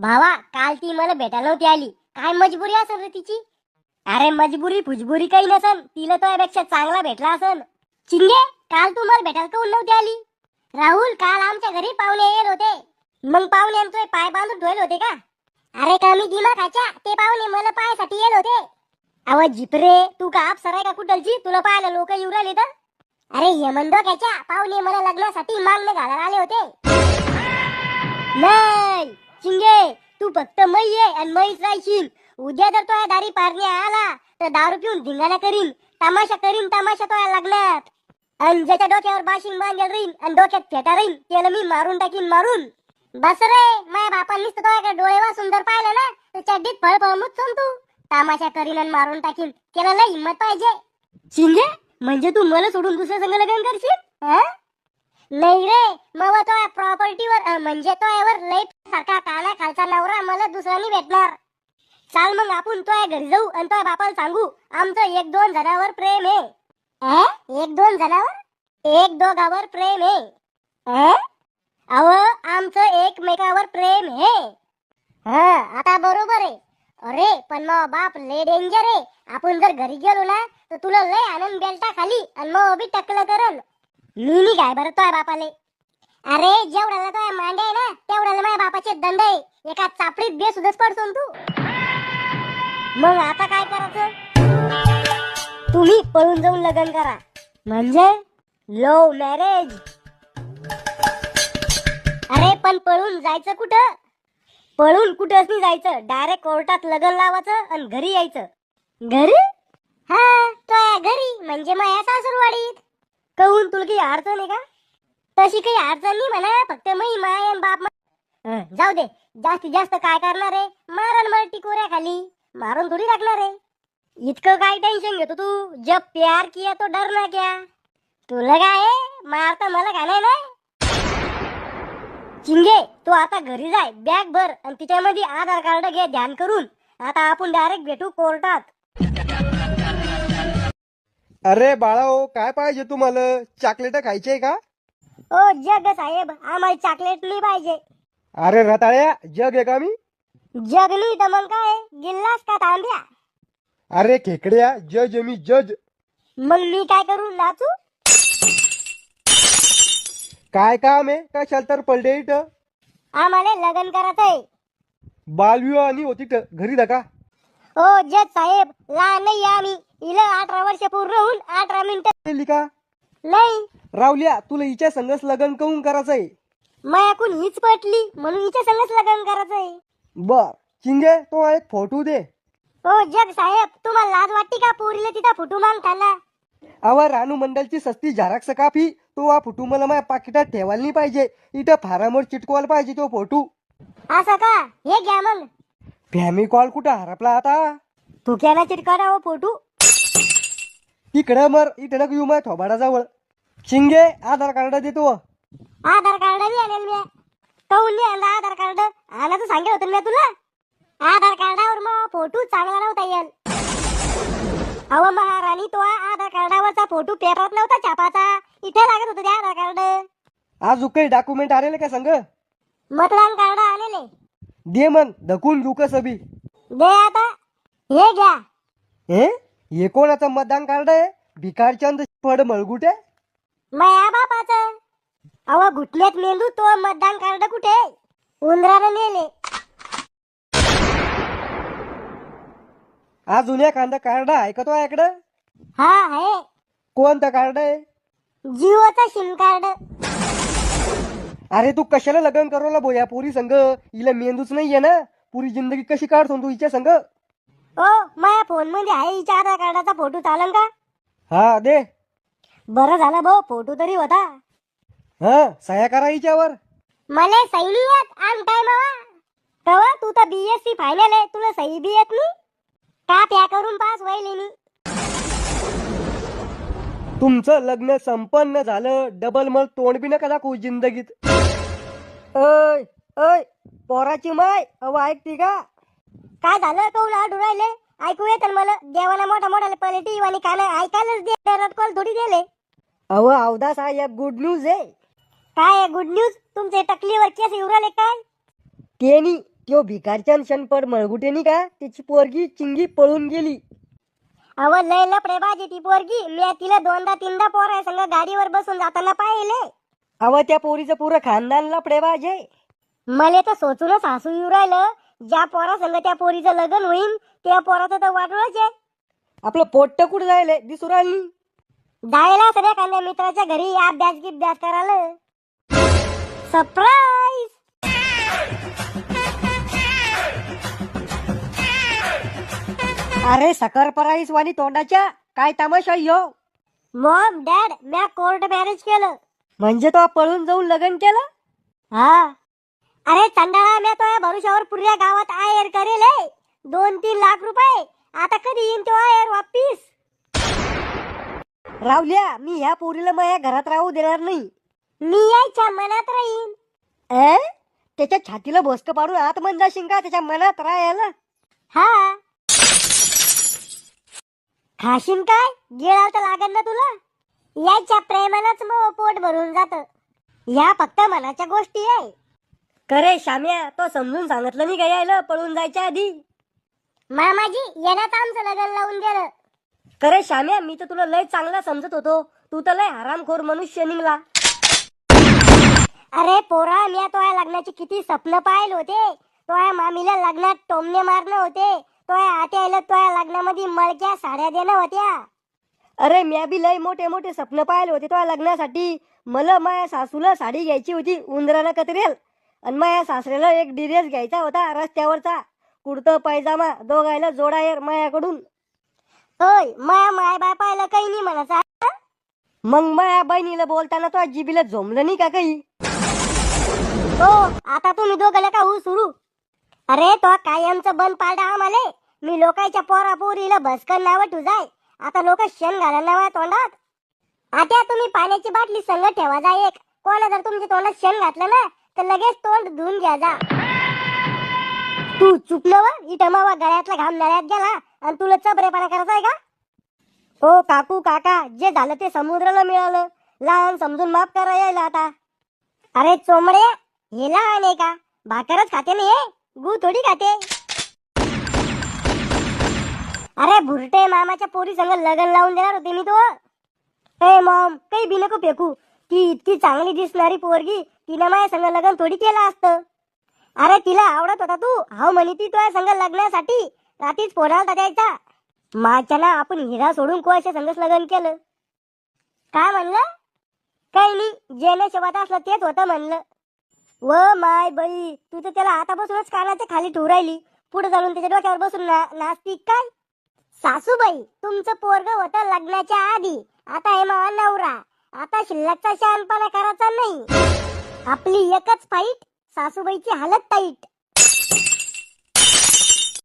भावा, काल ती मला भेटायला नव्हती आली. काय मजबुरी असेल रे तिची? अरे मजबुरी फुजबुरी काही नसन, तिला तुझ्यापेक्षा चांगला भेटला असन. चिंगे, काल तू मला भेटायला काऊन नव्हती आली? राहुल, काल आमच्या घरी पाहुणे येत होते. मग पाहुण्यांचे पाय बांधून ठेवले होते का? अरे कमी दिमाखाच्या, ते पाहुणे मला पायासाठी येत होते. अव जिपरे, तू का अप्सरा का कुठलची? तुला पाहायला लोक येऊ राहिले तर? अरे यमनडोक्याच्या, पाहुणे मला लग्नासाठी मागणे घालायला आले होते. नाही चिंगे, तू फक्त मै ये आणि मैच राहशील. उद्या जर तो दारी पारणे आला तर दारू पिऊन धिंगाणा करीन, तमाशा करीन, तमाशा तो लग्नात. आणि ज्याच्या डोक्यावर बाशिंग बांधेल राहीन आणि डोक्यात फेटा राहीन त्याला मी मारून टाकीन, मारून. बस रे, माझ्या बापांनीच तो डोळे वाचून जर पाहिलं ना तर चड्डीत फळ मुतसून तू तमाशा करीन आणि मारून टाकीन. त्याला लय हिंमत पाहिजे. चिंगे, म्हणजे तू मला सोडून दुसऱ्या संग लग्न करशील? नाही रे, मग तो प्रॉपर्टीवर म्हणजे तो यावर लय सारखा काना खालचा नवरा मला दुसऱ्यानी भेटणार. चाल मग आपण तो घरी जाऊ आणि तो बापाला सांगू आमचं 1-2 जणांवर प्रेम आहे. 1-2 जणांवर? 1-2 प्रेम आहे. अव आमचं एकमेकावर प्रेम आहे. आता बरोबर आहे. अरे पण मग बाप लय डेंजर आहे. आपण जर घरी गेलो ना तर तुला लय आनंद बेल्टा खाली आणि मग बी टकलं करल. मी काय बरं तो बापाले? अरे जेवढ्याला तो मांडे आहे ना तेवढ्याला माझ्या बापाचे दंड आहे. एका चापडीत बेसुदच पडतो तू. मग आता काय करायचं? तुम्ही पळून जाऊन लग्न करा. म्हणजे लव्ह मॅरेज. अरे पण पळून जायचं कुठं? पळून कुठंच नाही जायचं. डायरेक्ट कोर्टात लग्न लावायचं आणि घरी यायचं. घरी? हा, तो घरी म्हणजे माझ्या सासूरवाडीत. कहून तुला काही अडचण आहे का? तशी काही अडचण नाही म्हणा, फक्त मी माय आणि बाप. जाऊ दे, जास्तीत जास्त काय करणार आहे? मारण मर टिकोऱ्या खाली मारून थोडी टाकणार आहे. इतकं काय टेन्शन घेतो तू? जब प्यार किया तो डरना क्या? तुला काय मारता मला का नाही ना? चिंगे, तू आता घरी जाय, बॅग भर आणि तिच्यामध्ये आधार कार्ड घे ध्यान करून. आता आपण डायरेक्ट भेटू कोर्टात. अरे बाळाओ, काय पाहिजे तुम्हाला? चॉकलेट खायचे का? ओ जग साहेब, आम्हाला चॉकलेट नाही पाहिजे. अरे रताळ्या, जग आहे का मी? जग नाही तर मग काय? गिल्लास का तांब्या? अरे खेकड्या, जज आहे मी, जज. मग मी काय करू, नाचू? काय काम आहे? कशाला तर पडले इथं? आम्हाला लग्न करायचंय. बालविवाह आणि होती घरी धका. ओ जज साहेब, लहान नाही आम्ही. हिला 18 वर्ष पूर्ण होऊन 18 मिनिटं का नाही. रावल्या, तुला हिच्या संगच लग्न करून करायचंय? मायाकून हीच पटली म्हणून हिच्या संगच लग्न करायचंय. बर चिंगे, तो एक फोटो दे. ओ जग साहेब, तुम्हाला लाज वाटते का पोरीला तिथं फोटो मागताना? अवा रानू मंडलची सस्ती झेरॉक्स कापी. तो हा फोटो मला माझ्या पाकिटात ठेवायला नाही पाहिजे. इथं फारामोर चिटकवायला पाहिजे तो फोटो. असं का? हे घ्या मग. फॅमिली कॉल कुठं हरपला आता? तू केला चिटकारा फोटो. तिकडं मर, इकडं येऊ माझ्या थोबाडाजवळ. शिंगे, आधार कार्ड देतो. आधार कार्ड बी आणेल मी. काऊन नाही आणला आधार कार्ड? आणायचं सांगितलं होतं मी तुला. आधार कार्डावर मग फोटो चांगला नव्हता येईल. अव महाराणी, तो आधार कार्डावरचा फोटो पेपरात नव्हता छापाचा. इथे लागत होतं ते आधार कार्ड. आज काही डॉक्युमेंट आलेले का संग? मतदान कार्ड आणले. दे मग, धकून घेऊ कसं बी. दे आता. हे घ्या. हे कोणाचं मतदान कार्ड आहे? भिकारचंद फड मळगुटे? माया बापाचं. अव घुटण्यात मेंदू, तो मतदान कार्ड कुठे? उंदरानं नेले. अजून एखादं कार्ड आहे का तो याकडं? हा आहे. कोणतं कार्ड आहे? जिओचं सिम कार्ड. अरे तू कशाला लग्न करवला बोया पुरी संघ? हिला मेंदूच नाहीये ना? पुरी जिंदगी कशी काढतो तू हिच्या संघ? ओ, माझ्या फोन मध्ये आहे हिच्या आधार कार्डाचा फोटो, चालन का? हा दे. बरं झालं भाऊ, फोटो तरी होता. हा, सह्या करा हिच्यावर. मला सही नाही येत आम टायमावा. तवा तू तर बीएससी फायनल आहे, तुला सही बी येत नाही का? त्या करून पास व्हायले नाही. तुमचं लग्न संपन्न झालं, डबल मग तोंड बी नका दाखवू जिंदगीत. ओय ओय, पोराची माय, अव ऐकती का? काय झालं? कौल आडू राहिले? ऐकू येत मला. देवाला मोठा मोठा पलटी आणि कान ऐकायलाच दे, कॉल थोडी दिले. अव अवदास, हा एक गुड न्यूज आहे. काय गुड न्यूज? तुमचे टकलीवर केस उराले काय? केनी त्यो भिकारच्यान शनपड मळगुटेनी का त्याची पोरगी चिंगी पळून गेली. अव लय लपडेबाज आहे ती पोरगी. मी तिला दोनदा तीनदा पोरा संग गाडीवर बसून जाताना पाहिले. अव त्या पोरीचं पुरं खानदान लपडेबाज आहे. मले तर सोचूनच हसू येऊ राहिलं. ज्या पोरा संग त्या पोरीचं लग्न होईल त्या पोराचं तर वाटोळच आहे. आपलं पोट्ट कुठं जायले दिसू राहिली. जायला सगळ्या एखाद्या मित्राच्या घरी अभ्यास करायला. सरप्राईज. अरे सकर पराईस वाणी तोंडाच्या काय तमाशा यो. मॉम डॅड मी कोर्ट मॅरेज केलं. म्हणजे तो पळून जाऊन लग्न केलं. हा. अरे चंडाळा मी तो भरोशावर पुऱ्या गावात आयर करेल 2-3 लाख रुपये. आता कधी येईन तो आयर वापिस. रावल्या मी ह्या पोरीला माझ्या घरात राहू देणार नाही. मी यायच्या मनात राहीन. त्याच्या छातीला भोसक पाडून आतमध्ये जाशील का त्याच्या मनात राहायला. हा. खाशीन काय गिळाव तर लागन ना तुला. याच्या प्रेमानच मग पोट भरून जात. या फक्त मनाच्या गोष्टी आहे. करे श्याम्या तो समजून सांगितलं नाही का यायला पळून जायच्या आधी. मामाजी येण्यात आमचं लग्न लावून गेलं. करे श्याम्या मी तर तुला लय चांगला समजत होतो. तू तर लय हरामखोर मनुष्य निघला. अरे पोरा मी तोया लग्नाची किती स्वप्न पाहिले होते. तोया मामीला लग्नात टोमणे मारणं होते. तोया आत्याला तोया लग्नामध्ये मळक्या साड्या देणं होत्या. अरे म्या बी लय मोठे मोठे स्वप्न पाहिले होते तुझ्या लग्नासाठी. मला माझ्या सासूला साडी घ्यायची होती उंदरानं कतरेल. आणि माझ्या सासऱ्याला एक ड्रेस घ्यायचा होता रस्त्यावरचा. कुर्ता पायजामा दोघायला जोडायर माझ्याकडून. होय माया माय बापायला काही नाही म्हणायचा. मग माझ्या बहिणीला बोलताना तो जिबीला झोमलं नाही का काही. हो आता तुम्ही दोघं का होऊ सुरू. अरे तो कायमचं बंद पाडा आम्हाले. मी लोकांच्या पोरा पोरीला भस्कन नाव ठुजाय. आता लोक शेण घालायला नावा तोंडात. आता तुम्ही पाण्याची बाटली संग ठेवा जा एक. कोणा जर तुमच्या तोंडात शेण घातलं ना तर लगेच तोंड धुवून घ्या जा. तू चुकलं वा इथं मावा गळ्यातला घाम नळ्यात गेला आणि तुला चबरेपणा करायचाय का. हो काकू काका जे झालं ते समुद्राला मिळालं. लहान समजून माफ करा यायला आता. अरे चोमडे हे लहान आहे का. भाकरच खाते नाही गु थोडी खाते. अरे भुरटे मामाच्या पोरी संग लग्न लावून देणार होते मी तो. ए मॉम काही बी नको फेकू. ती इतकी चांगली दिसणारी पोरगी तिनं माझ्या संग लग्न थोडी केलं असतं. अरे तिला आवडत होता तू हाव म्हणी ती तुझ्या संग लग्नासाठी रात्रीच फोडायला द्यायचा. माझ्या ना आपण हिरा सोडून कोणाच्या संगच लग्न केलं. काय म्हणलं. काही नाही जे नशिबात असलं तेच होतं म्हणलं. व माय बाई तू तर त्याला आतापासूनच कानाच्या खाली ठेवू राहिली. पुढे जाऊन त्याच्या डोक्यावर बसून नाचती काय. सासूबाई तुमचं पोरग होतं लग्नाच्या आधी. आता हे मावा नवरा. आता शिल्लकचा शहाणपणा करायचा नाही. आपली एकच फाईट सासूबाईची हालत टाईट.